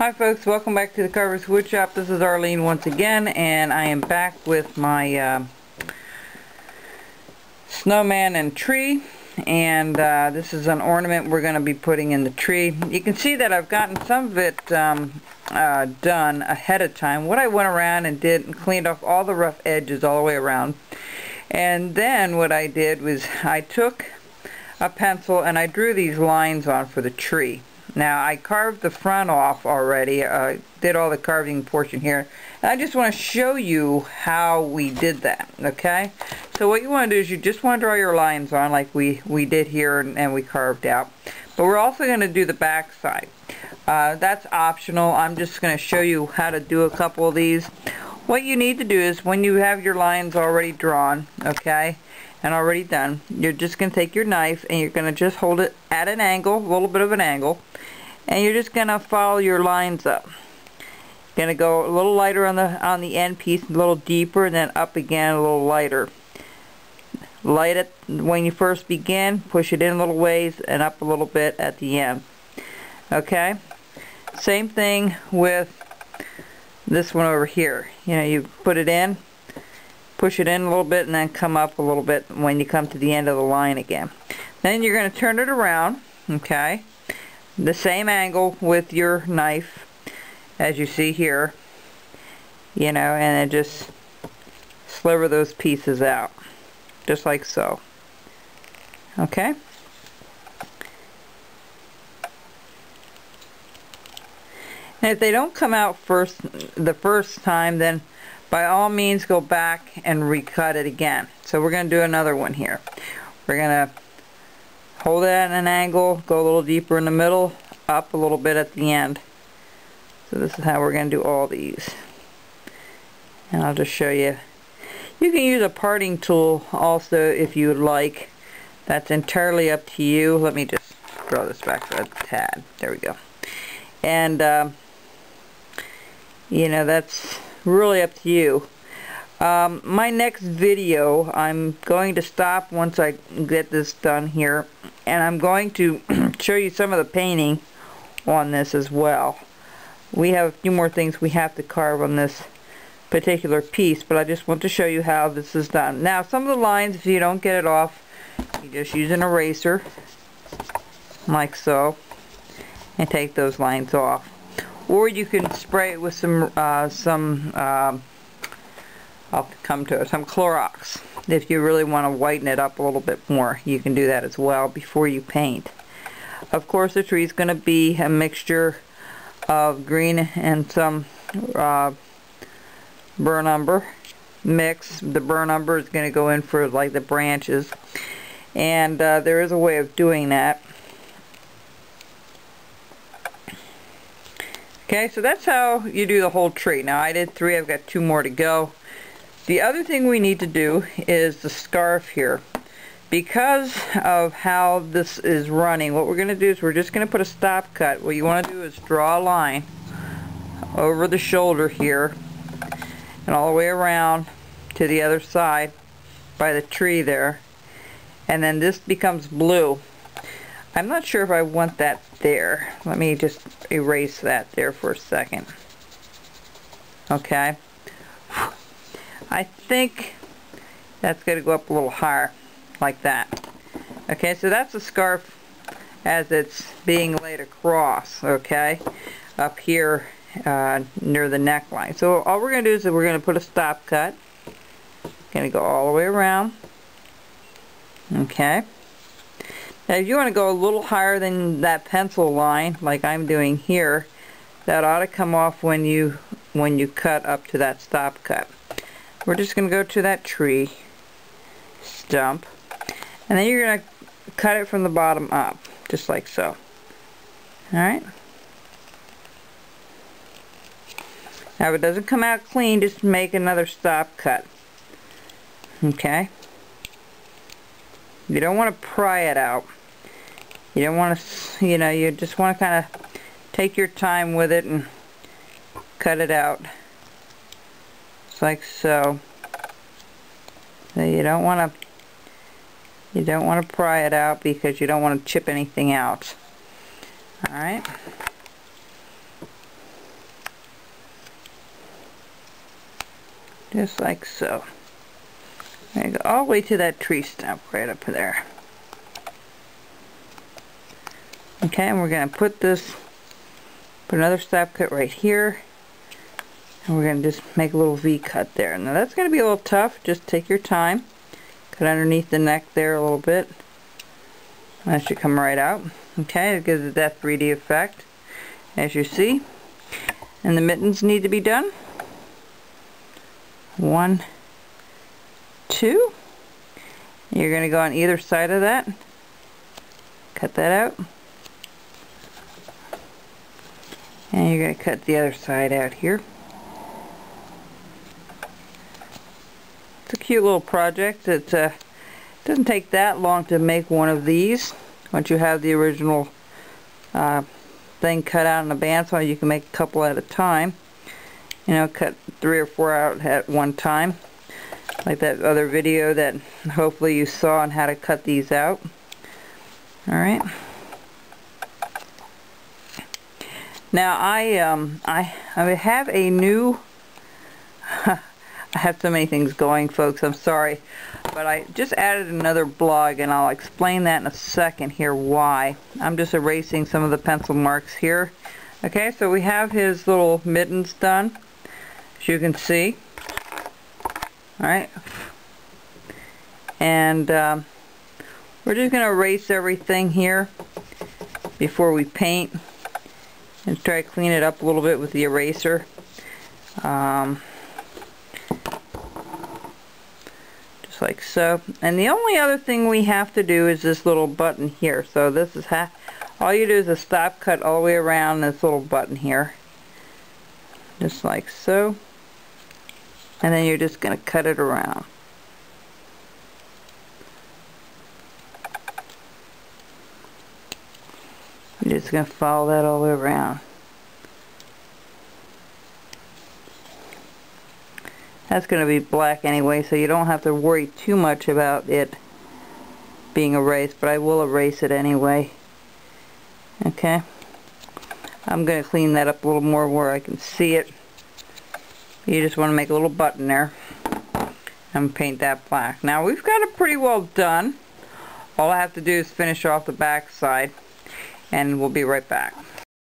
Hi folks, welcome back to the Carver's Wood Shop. This is Arlene once again, and I am back with my snowman and tree, and this is an ornament we're going to be putting in the tree. You can see that I've gotten some of it done ahead of time. What I went around and did and cleaned off all the rough edges all the way around, and then what I did was I took a pencil and I drew these lines on for the tree. Now I carved the front off already, did all the carving portion here, and I just want to show you how we did that, okay? So what you want to do is you just want to draw your lines on like we did here and we carved out. But we're also going to do the back side. That's optional. I'm just going to show you how to do a couple of these. What you need to do is when you have your lines already drawn, okay, and already done, you're just going to take your knife and you're going to just hold it at an angle, a little bit of an angle, and you're just going to follow your lines up. Going to go a little lighter on the end piece, a little deeper, and then up again a little lighter. Light it when you first begin, push it in a little ways, and up a little bit at the end. Okay? Same thing with this one over here. You know, you put it in, push it in a little bit, and then come up a little bit when you come to the end of the line again. Then you're going to turn it around, okay, the same angle with your knife as you see here, you know, and then just sliver those pieces out, just like so. Okay? And if they don't come out the first time, then by all means go back and recut it again. So we're going to do another one here. We're going to hold it at an angle, go a little deeper in the middle, up a little bit at the end. So this is how we're going to do all these. And I'll just show you. You can use a parting tool also if you would like. That's entirely up to you. Let me just draw this back a tad. There we go. And you know, that's really up to you. My next video, I'm going to stop once I get this done here, and I'm going to show you some of the painting on this as well. We have a few more things we have to carve on this particular piece, but I just want to show you how this is done. Now, some of the lines, if you don't get it off, you just use an eraser, like so, and take those lines off. Or you can spray it with some I'll come to it, some Clorox. If you really want to whiten it up a little bit more, you can do that as well before you paint. Of course, the tree is going to be a mixture of green and some burnt umber mix. The burnt umber is going to go in for like the branches, and there is a way of doing that. Okay, so that's how you do the whole tree. Now I did 3, I've got 2 more to go. The other thing we need to do is the scarf here. Because of how this is running, what we're going to do is we're just going to put a stop cut. What you want to do is draw a line over the shoulder here and all the way around to the other side by the tree there. And then this becomes blue. I'm not sure if I want that there. Let me just erase that there for a second. Okay. I think that's going to go up a little higher, like that. Okay, so that's the scarf as it's being laid across, okay, up here near the neckline. So all we're going to do is we're going to put a stop cut. Going to go all the way around. Okay. Now if you want to go a little higher than that pencil line, like I'm doing here, that ought to come off when you cut up to that stop cut. We're just going to go to that tree stump, and then you're going to cut it from the bottom up, just like so. Alright? Now if it doesn't come out clean, just make another stop cut. Okay? You don't want to pry it out. You don't want to, you know, you just want to kind of take your time with it and cut it out. Like so. So you don't want to pry it out because you don't want to chip anything out. All right. Just like so. There you go, all the way to that tree stump right up there. Okay, and we're going to put another snap cut right here. And we're going to just make a little V cut there. Now that's going to be a little tough. Just take your time. Cut underneath the neck there a little bit. That should come right out. Okay, it gives it that 3D effect, as you see. And the mittens need to be done. 1, 2. You're going to go on either side of that. Cut that out. And you're going to cut the other side out here. It's a cute little project. It doesn't take that long to make one of these. Once you have the original thing cut out in a bandsaw, you can make a couple at a time. You know, cut 3 or 4 out at one time. Like that other video that hopefully you saw on how to cut these out. Alright. Now I have a new I have so many things going, folks, I'm sorry, but I just added another blog and I'll explain that in a second here why. I'm just erasing some of the pencil marks here. Okay, so we have his little mittens done, as you can see. Alright, and we're just going to erase everything here before we paint and try to clean it up a little bit with the eraser. Just like so. And the only other thing we have to do is this little button here. So this is all you do is a stop cut all the way around this little button here. Just like so. And then you're just going to cut it around. You're just going to follow that all the way around. That's going to be black anyway, so you don't have to worry too much about it being erased, but I will erase it anyway. Okay. I'm going to clean that up a little more where I can see it. You just want to make a little button there and paint that black. Now we've got it pretty well done. All I have to do is finish off the back side, and we'll be right back.